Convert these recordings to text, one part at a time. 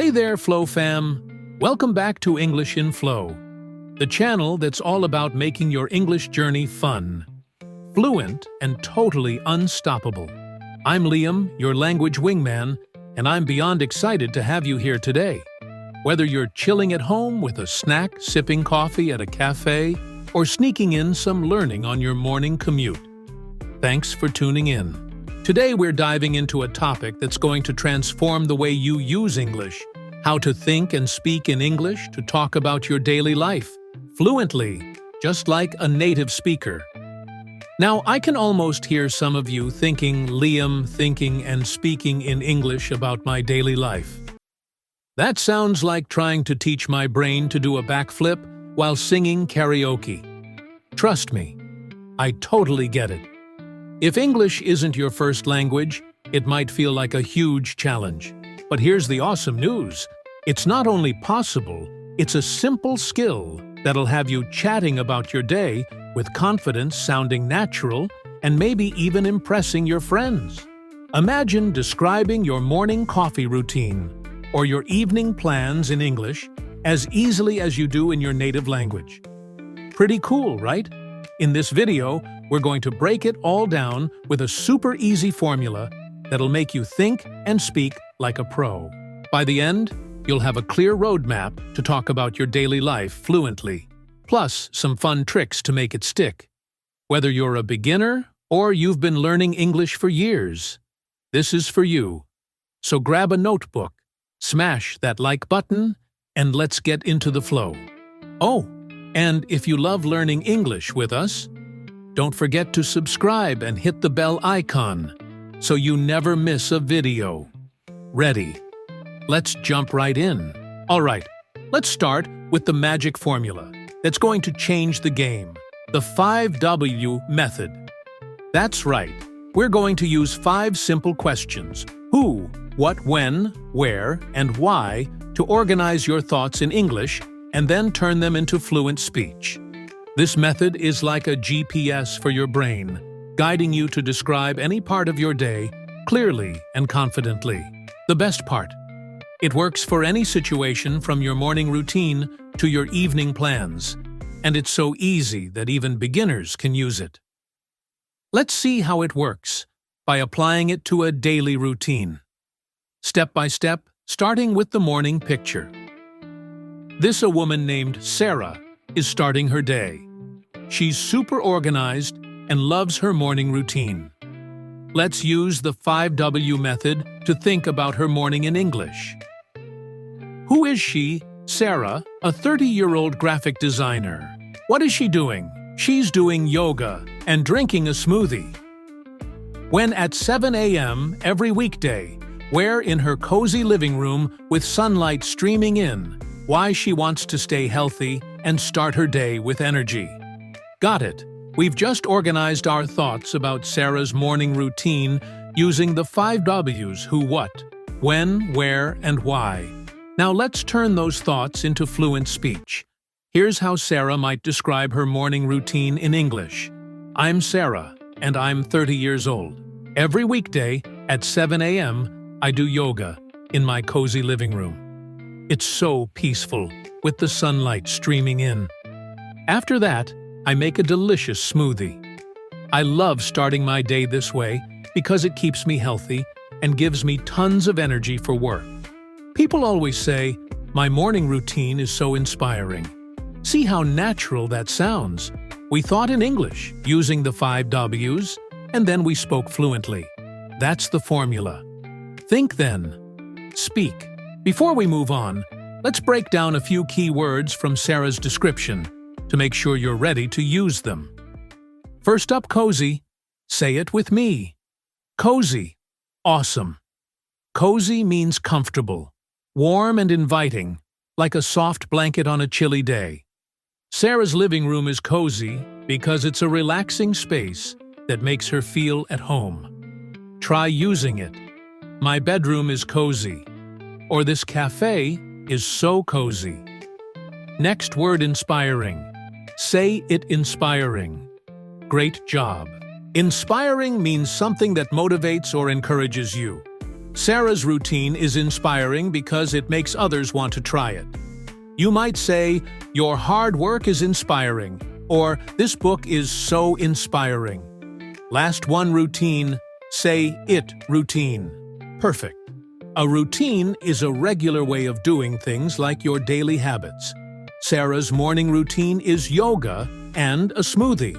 Hey there, Flow fam! Welcome back to English in Flow, the channel that's all about making your English journey fun, fluent, and totally unstoppable. I'm Liam, your language wingman, and I'm beyond excited to have you here today. Whether you're chilling at home with a snack, sipping coffee at a cafe, or sneaking in some learning on your morning commute, thanks for tuning in. Today we're diving into a topic that's going to transform the way you use English, how to think and speak in English to talk about your daily life, fluently, just like a native speaker. Now, I can almost hear some of you thinking and speaking in English about my daily life. That sounds like trying to teach my brain to do a backflip while singing karaoke. Trust me, I totally get it. If English isn't your first language, it might feel like a huge challenge. But here's the awesome news. It's not only possible, it's a simple skill that'll have you chatting about your day with confidence, sounding natural, and maybe even impressing your friends. Imagine describing your morning coffee routine or your evening plans in English as easily as you do in your native language. Pretty cool, right? In this video, we're going to break it all down with a super easy formula that'll make you think and speak like a pro. By the end, you'll have a clear roadmap to talk about your daily life fluently, plus some fun tricks to make it stick. Whether you're a beginner or you've been learning English for years, this is for you. So grab a notebook, smash that like button, and let's get into the flow. Oh, and if you love learning English with us, don't forget to subscribe and hit the bell icon so you never miss a video. Ready? Let's jump right in. All right, let's start with the magic formula that's going to change the game, the 5W method. That's right, we're going to use 5 simple questions: who, what, when, where, and why to organize your thoughts in English and then turn them into fluent speech. This method is like a GPS for your brain, guiding you to describe any part of your day clearly and confidently. The best part, it works for any situation from your morning routine to your evening plans, and it's so easy that even beginners can use it. Let's see how it works by applying it to a daily routine. Step by step, starting with the morning picture. A woman named Sarah is starting her day. She's super organized and loves her morning routine. Let's use the 5W method to think about her morning in English. Who is she? Sarah, a 30-year-old graphic designer. What is she doing? She's doing yoga and drinking a smoothie. When at 7 a.m. every weekday, where in her cozy living room with sunlight streaming in, why she wants to stay healthy and start her day with energy. Got it. We've just organized our thoughts about Sarah's morning routine using the 5 W's: who, what, when, where, and why. Now let's turn those thoughts into fluent speech. Here's how Sarah might describe her morning routine in English. I'm Sarah, and I'm 30 years old. Every weekday at 7 a.m., I do yoga in my cozy living room. It's so peaceful, with the sunlight streaming in. After that, I make a delicious smoothie. I love starting my day this way because it keeps me healthy and gives me tons of energy for work. People always say, my morning routine is so inspiring. See how natural that sounds? We thought in English, using the 5 W's, and then we spoke fluently. That's the formula. Think then. Speak. Before we move on, let's break down a few key words from Sarah's description to make sure you're ready to use them. First up, cozy. Say it with me. Cozy. Awesome. Cozy means comfortable, warm and inviting, like a soft blanket on a chilly day. Sarah's living room is cozy because it's a relaxing space that makes her feel at home. Try using it. My bedroom is cozy. Or this cafe is so cozy. Next word, inspiring. Say it inspiring. Great job. Inspiring means something that motivates or encourages you. Sarah's routine is inspiring because it makes others want to try it. You might say, your hard work is inspiring, or this book is so inspiring. Last one routine, say it routine. Perfect. A routine is a regular way of doing things like your daily habits. Sarah's morning routine is yoga and a smoothie.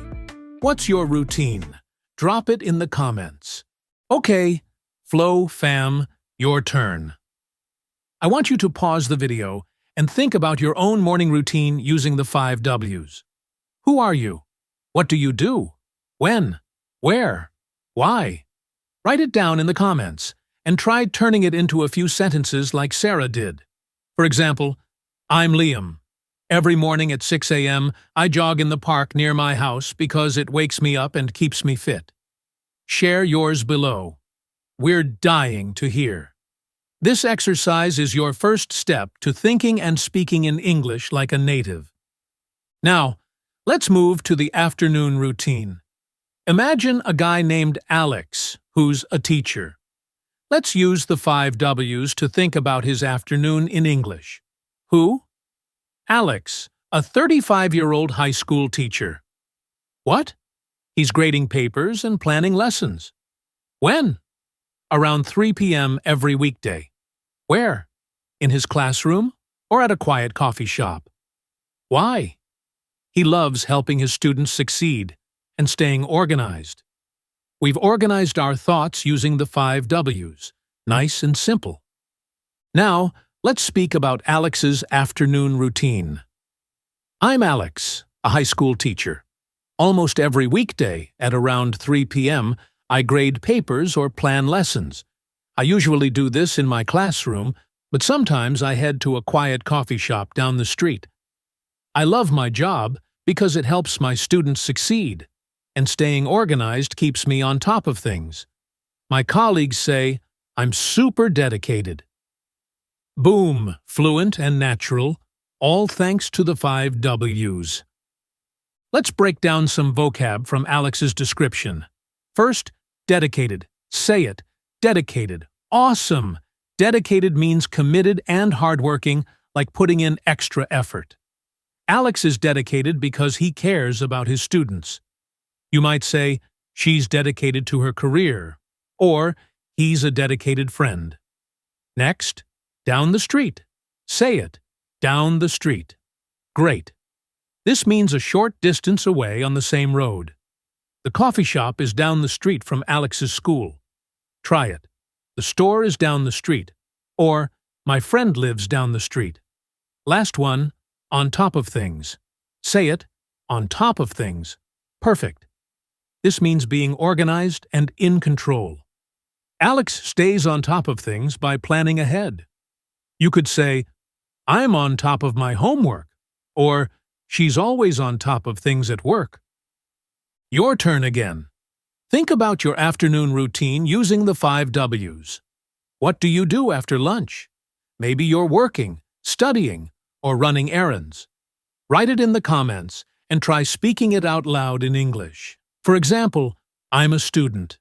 What's your routine? Drop it in the comments. Okay, Flow fam, your turn. I want you to pause the video and think about your own morning routine using the 5 W's. Who are you? What do you do? When? Where? Why? Write it down in the comments and try turning it into a few sentences like Sarah did. For example, I'm Liam. Every morning at 6 a.m., I jog in the park near my house because it wakes me up and keeps me fit. Share yours below. We're dying to hear. This exercise is your first step to thinking and speaking in English like a native. Now, let's move to the afternoon routine. Imagine a guy named Alex, who's a teacher. Let's use the 5 W's to think about his afternoon in English. Who? Alex, a 35-year-old high school teacher. What? He's grading papers and planning lessons. When? Around 3 p.m. every weekday. Where? In his classroom or at a quiet coffee shop? Why? He loves helping his students succeed and staying organized. We've organized our thoughts using the 5 W's. Nice and simple. Now, let's speak about Alex's afternoon routine. I'm Alex, a high school teacher. Almost every weekday at around 3 p.m., I grade papers or plan lessons. I usually do this in my classroom, but sometimes I head to a quiet coffee shop down the street. I love my job because it helps my students succeed, and staying organized keeps me on top of things. My colleagues say I'm super dedicated. Boom, fluent and natural, all thanks to the 5 W's. Let's break down some vocab from Alex's description. First, dedicated. Say it. Dedicated. Awesome! Dedicated means committed and hardworking, like putting in extra effort. Alex is dedicated because he cares about his students. You might say, she's dedicated to her career, or he's a dedicated friend. Next, down the street. Say it. Down the street. Great. This means a short distance away on the same road. The coffee shop is down the street from Alex's school. Try it. The store is down the street. Or, my friend lives down the street. Last one, on top of things. Say it, on top of things. Perfect. This means being organized and in control. Alex stays on top of things by planning ahead. You could say, I'm on top of my homework, or she's always on top of things at work. Your turn again. Think about your afternoon routine using the 5 W's. What do you do after lunch? Maybe you're working, studying, or running errands. Write it in the comments and try speaking it out loud in English. For example, I'm a student.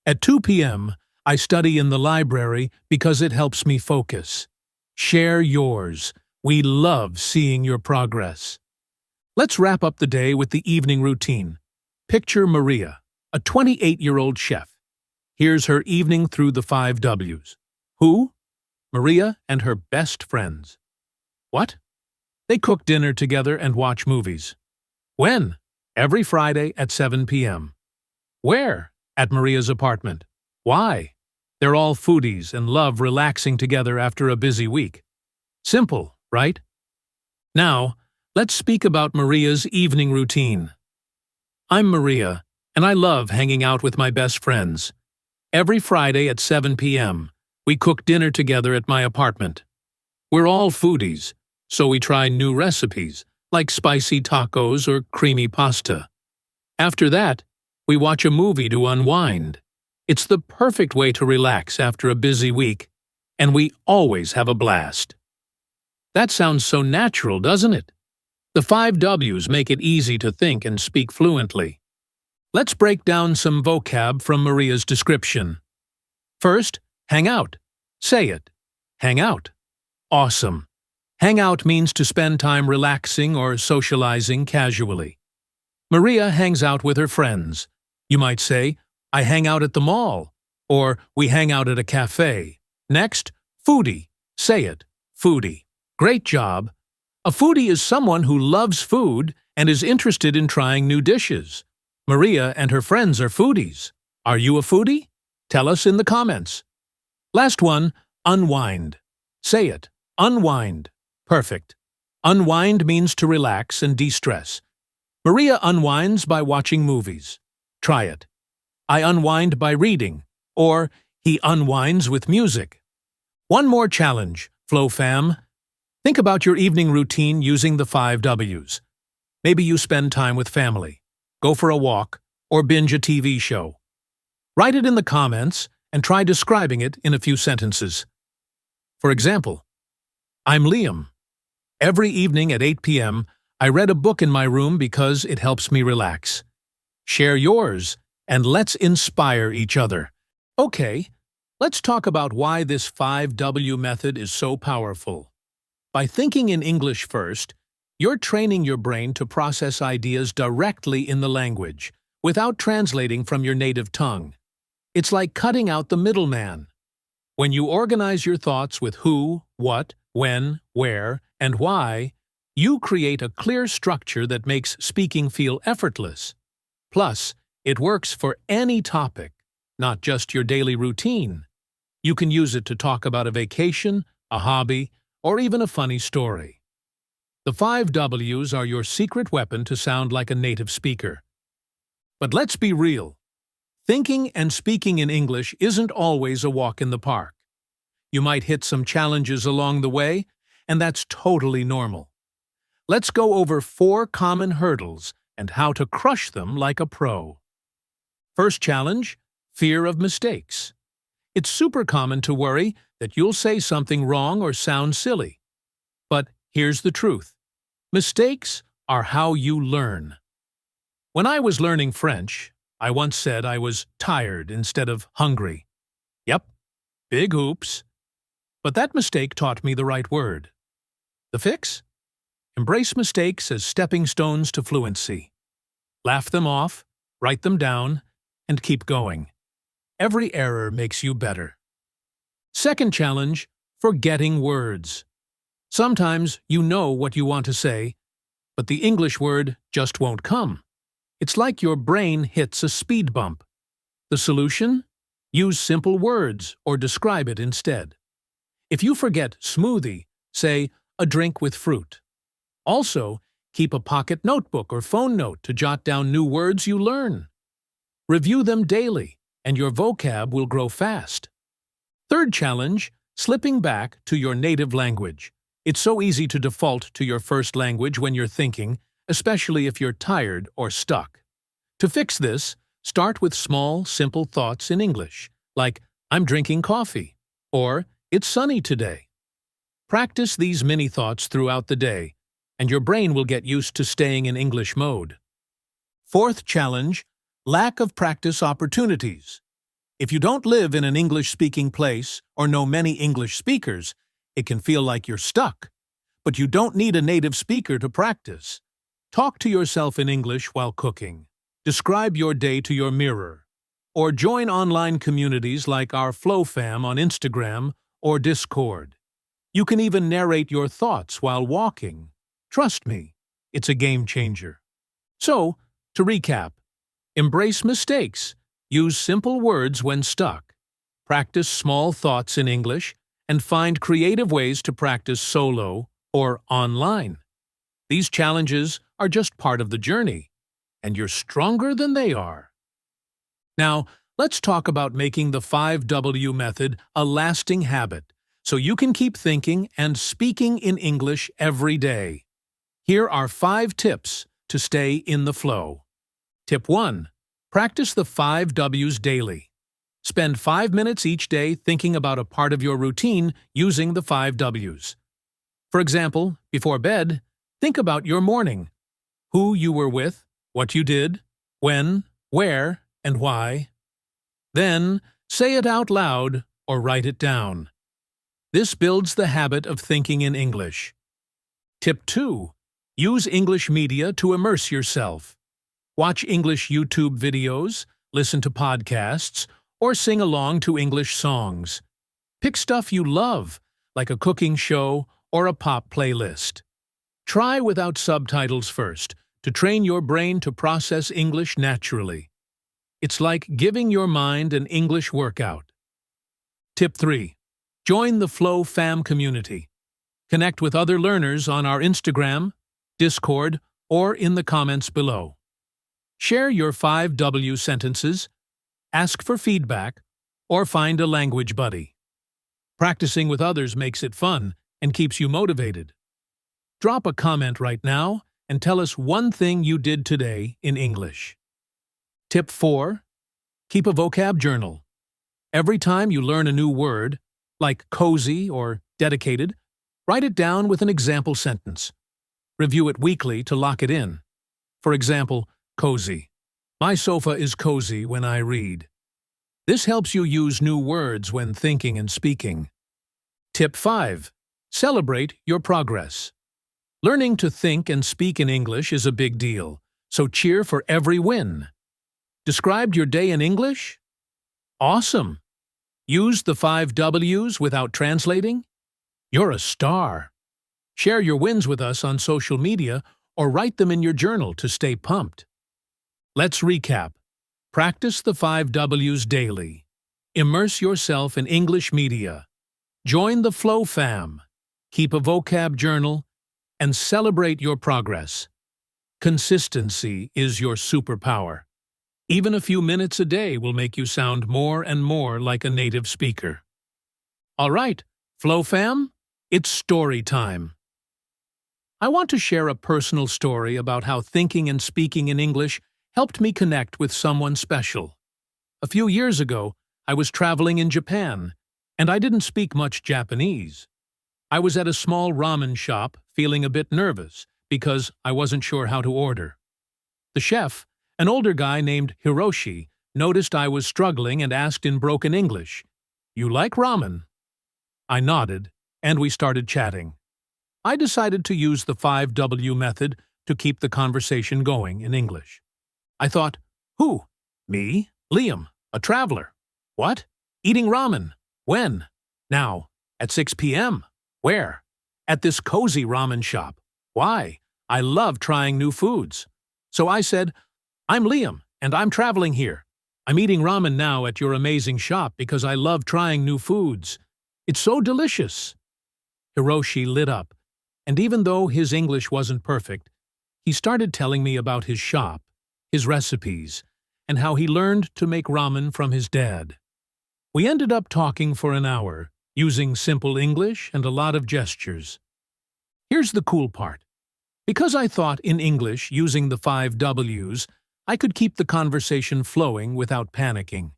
At 2 p.m., I study in the library because it helps me focus. Share yours. We love seeing your progress. Let's wrap up the day with the evening routine. Picture Maria, a 28-year-old chef. Here's her evening through the 5 W's. Who? Maria and her best friends. What? They cook dinner together and watch movies. When? Every Friday at 7 p.m. Where? At Maria's apartment. Why? They're all foodies and love relaxing together after a busy week. Simple, right? Now, let's speak about Maria's evening routine. I'm Maria, and I love hanging out with my best friends. Every Friday at 7 p.m., we cook dinner together at my apartment. We're all foodies, so we try new recipes, like spicy tacos or creamy pasta. After that, we watch a movie to unwind. It's the perfect way to relax after a busy week, and we always have a blast. That sounds so natural, doesn't it? The 5 W's make it easy to think and speak fluently. Let's break down some vocab from Maria's description. First, Hang out. Say it. Hang out. Awesome. Hang out means to spend time relaxing or socializing casually. Maria hangs out with her friends. You might say, I hang out at the mall, or we hang out at a cafe. Next, foodie. Say it. Foodie. Great job. A foodie is someone who loves food and is interested in trying new dishes. Maria and her friends are foodies. Are you a foodie? Tell us in the comments. Last one, unwind. Say it. Unwind. Perfect. Unwind means to relax and de-stress. Maria unwinds by watching movies. Try it. I unwind by reading, or he unwinds with music. One more challenge, Flow Fam. Think about your evening routine using the 5 W's. Maybe you spend time with family, go for a walk, or binge a TV show. Write it in the comments and try describing it in a few sentences. For example, I'm Liam. Every evening at 8 p.m., I read a book in my room because it helps me relax. Share yours, and let's inspire each other. Okay, let's talk about why this 5W method is so powerful. By thinking in English first, you're training your brain to process ideas directly in the language, without translating from your native tongue. It's like cutting out the middleman. When you organize your thoughts with who, what, when, where, and why, you create a clear structure that makes speaking feel effortless. Plus, it works for any topic, not just your daily routine. You can use it to talk about a vacation, a hobby, or even a funny story. The 5 W's are your secret weapon to sound like a native speaker. But let's be real. Thinking and speaking in English isn't always a walk in the park. You might hit some challenges along the way, and that's totally normal. Let's go over 4 common hurdles and how to crush them like a pro. First challenge, fear of mistakes. It's super common to worry that you'll say something wrong or sound silly. But here's the truth. Mistakes are how you learn. When I was learning French, I once said I was tired instead of hungry. Yep, big oops. But that mistake taught me the right word. The fix? Embrace mistakes as stepping stones to fluency. Laugh them off, write them down, and keep going. Every error makes you better. Second challenge, forgetting words. Sometimes you know what you want to say, but the English word just won't come. It's like your brain hits a speed bump. The solution? Use simple words or describe it instead. If you forget smoothie, say a drink with fruit. Also, keep a pocket notebook or phone note to jot down new words you learn. Review them daily, and your vocab will grow fast. Third challenge, slipping back to your native language. It's so easy to default to your first language when you're thinking, especially if you're tired or stuck. To fix this, start with small, simple thoughts in English, like, I'm drinking coffee, or it's sunny today. Practice these mini thoughts throughout the day, and your brain will get used to staying in English mode. Fourth challenge, lack of practice opportunities. If you don't live in an English-speaking place or know many English speakers, it can feel like you're stuck. But you don't need a native speaker to practice. Talk to yourself in English while cooking. Describe your day to your mirror. Or join online communities like our Flow Fam on Instagram or Discord. You can even narrate your thoughts while walking. Trust me, it's a game changer. So, to recap, embrace mistakes. Use simple words when stuck. Practice small thoughts in English, and find creative ways to practice solo or online. These challenges are just part of the journey, and you're stronger than they are. Now, let's talk about making the 5W method a lasting habit, so you can keep thinking and speaking in English every day. Here are 5 tips to stay in the flow. Tip 1. Practice the 5 W's daily. Spend 5 minutes each day thinking about a part of your routine using the 5 W's. For example, before bed, think about your morning. Who you were with, what you did, when, where, and why. Then, say it out loud or write it down. This builds the habit of thinking in English. Tip 2. Use English media to immerse yourself. Watch English YouTube videos, listen to podcasts, or sing along to English songs. Pick stuff you love, like a cooking show or a pop playlist. Try without subtitles first, to train your brain to process English naturally. It's like giving your mind an English workout. Tip 3. Join the Flow Fam community. Connect with other learners on our Instagram, Discord, or in the comments below. Share your 5W sentences, ask for feedback, or find a language buddy. Practicing with others makes it fun and keeps you motivated. Drop a comment right now and tell us one thing you did today in English. Tip 4. Keep a vocab journal. Every time you learn a new word, like cozy or dedicated, write it down with an example sentence. Review it weekly to lock it in. For example, cozy. My sofa is cozy when I read. This helps you use new words when thinking and speaking. Tip 5. Celebrate your progress. Learning to think and speak in English is a big deal, so cheer for every win. Described your day in English? Awesome! Used the 5 W's without translating? You're a star! Share your wins with us on social media or write them in your journal to stay pumped. Let's recap. Practice the 5 W's daily. Immerse yourself in English media. Join the Flow Fam. Keep a vocab journal. And celebrate your progress. Consistency is your superpower. Even a few minutes a day will make you sound more and more like a native speaker. All right, Flow Fam, it's story time. I want to share a personal story about how thinking and speaking in English helped me connect with someone special. A few years ago, I was traveling in Japan, and I didn't speak much Japanese. I was at a small ramen shop, feeling a bit nervous because I wasn't sure how to order. The chef, an older guy named Hiroshi, noticed I was struggling and asked in broken English, "You like ramen?" I nodded, and we started chatting. I decided to use the 5W method to keep the conversation going in English. I thought, who? Me? Liam, a traveler. What? Eating ramen. When? Now. At 6 p.m. Where? At this cozy ramen shop. Why? I love trying new foods. So I said, I'm Liam, and I'm traveling here. I'm eating ramen now at your amazing shop because I love trying new foods. It's so delicious. Hiroshi lit up, and even though his English wasn't perfect, he started telling me about his shop, his recipes, and how he learned to make ramen from his dad. We ended up talking for an hour, using simple English and a lot of gestures. Here's the cool part. Because I thought in English using the 5 W's, I could keep the conversation flowing without panicking.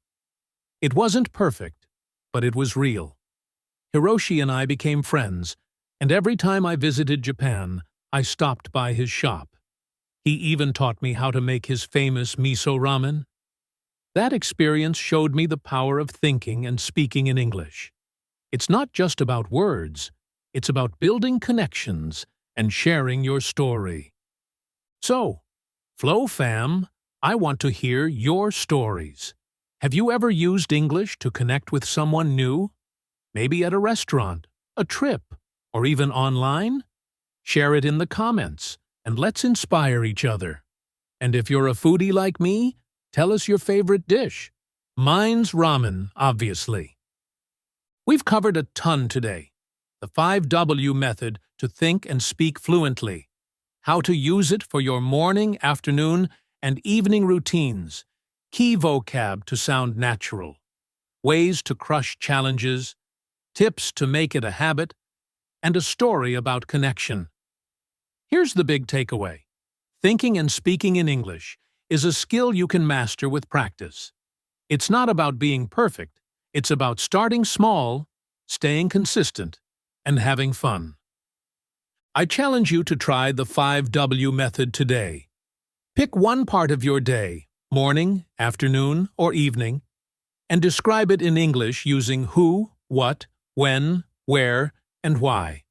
It wasn't perfect, but it was real. Hiroshi and I became friends, and every time I visited Japan, I stopped by his shop. He even taught me how to make his famous miso ramen. That experience showed me the power of thinking and speaking in English. It's not just about words, it's about building connections and sharing your story. So, Flow Fam, I want to hear your stories. Have you ever used English to connect with someone new? Maybe at a restaurant, a trip, or even online? Share it in the comments, and let's inspire each other. And if you're a foodie like me, tell us your favorite dish. Mine's ramen, obviously. We've covered a ton today. The 5W method to think and speak fluently. How to use it for your morning, afternoon, and evening routines. Key vocab to sound natural. Ways to crush challenges. Tips to make it a habit. And a story about connection. Here's the big takeaway. Thinking and speaking in English is a skill you can master with practice. It's not about being perfect. It's about starting small, staying consistent, and having fun. I challenge you to try the 5W method today. Pick one part of your day, morning, afternoon, or evening, and describe it in English using who, what, when, where, and why.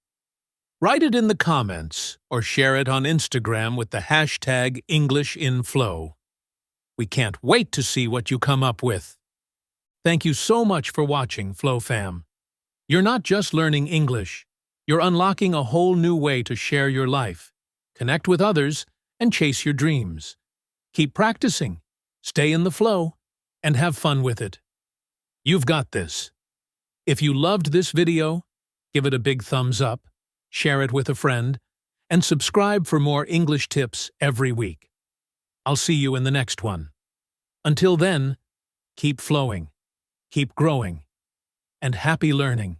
Write it in the comments or share it on Instagram with the hashtag EnglishInFlow. We can't wait to see what you come up with. Thank you so much for watching, Flow Fam. You're not just learning English, you're unlocking a whole new way to share your life, connect with others, and chase your dreams. Keep practicing, stay in the flow, and have fun with it. You've got this. If you loved this video, give it a big thumbs up, share it with a friend, and subscribe for more English tips every week. I'll see you in the next one. Until then, keep flowing, keep growing, and happy learning.